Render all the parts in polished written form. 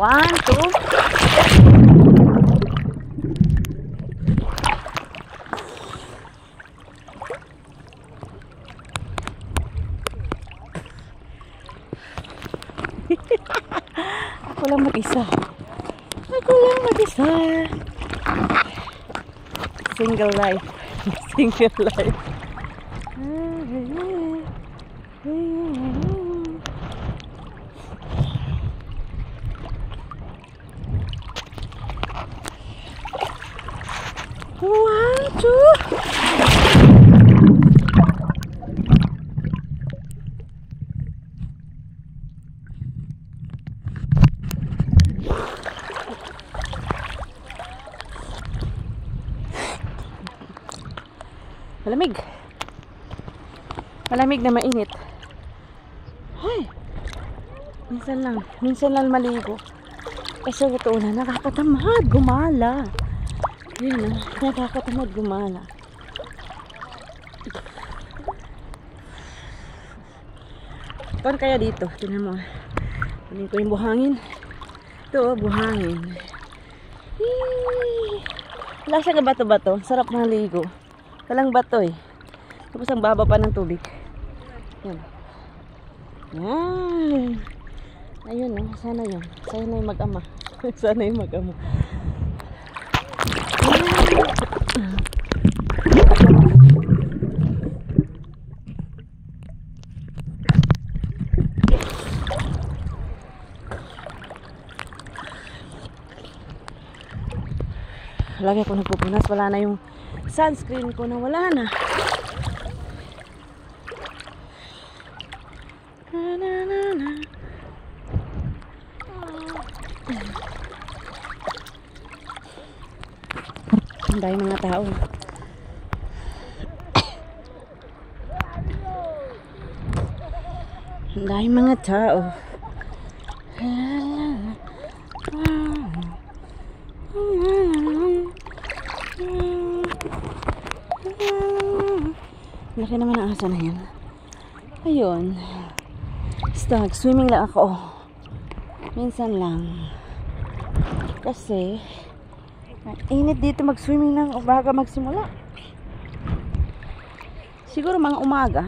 1, 2. Ako lang mag-isa. Ako lang mag-isa. Single life. Single life. One, two. Malamig. Malamig na mainit. Ay. Minsan lang maligo. Kasi ito na nakakatamad gumala. Yun na, nakakatamad gumala. Paano kaya dito? Tingnan mo. Kunin ko yung buhangin. Ito, buhangin. Wala siyang bato-bato. Sarap maligo. Walang bato eh. Tapos ang baba pa ng tubig. Yan. Yan. Ayun oh. Sana yun. Sana yung mag-ama. Sana yung mag-ama. Lagi ako nagpupunas. Wala na yung sunscreen ko na wala na. Ang dami mga tao. Ang dami mga tao. Laki naman ang asa na yan. Ayun. Stag, swimming lang ako. Minsan lang. Kasi init dito mag-swimming ng umaga magsimula. Siguro mga umaga.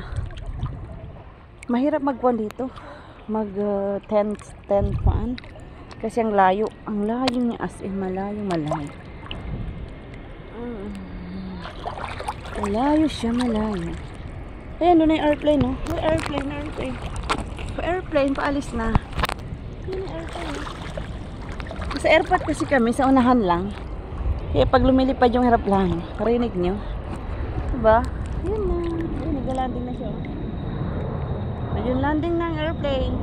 Mahirap magpuan dito. Mag tent paan. Kasi ang layo. Ang layo niya as in malayo. Malayo siya, malayo. Ayan, doon na yung airplane, no? May airplane. Pa-airplane, paalis na. Ayan, airplane. Sa airport kasi kami, sa unahan lang. Kaya pag lumilipad yung aeroplano, parinig nyo. Diba? Ayan na. Ayan, nag-landing na siya. Ayun, landing ng airplane.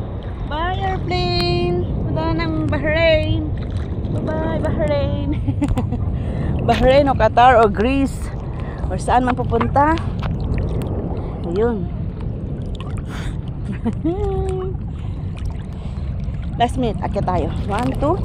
Bye, airplane! Punta na ng Bahrain. Bye-bye, Bahrain. Bahrain o Qatar o Greece. Or saan man pupunta. Ayun. Last minute, akit tayo. 1, 2.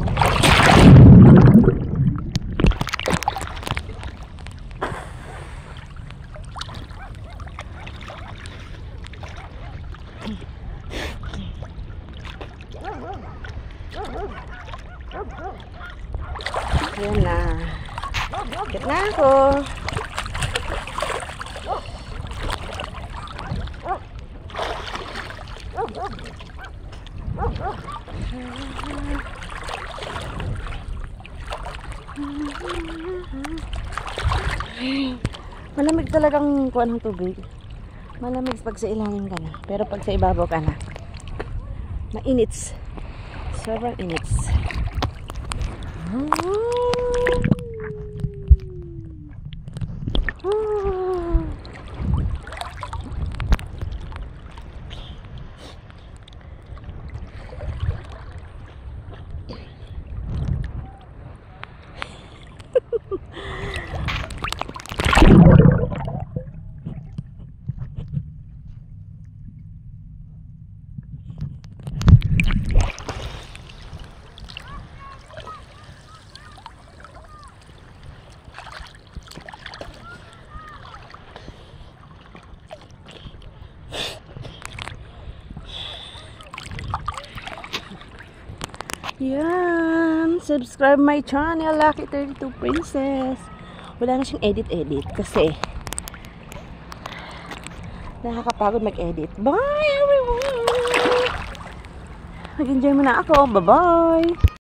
Ayan na. Akit na ako. Malamig talagang kuwan ng tubig. Malamig pag sa ilalim ka na. Pero pag sa ibabaw ka na, mainits. Sobrang inits. Yan. Subscribe my channel, Lucky 32 Princess. Wala na siyang edit-edit kasi nakakapagod mag-edit. Bye everyone! Mag-enjoy muna ako. Bye-bye!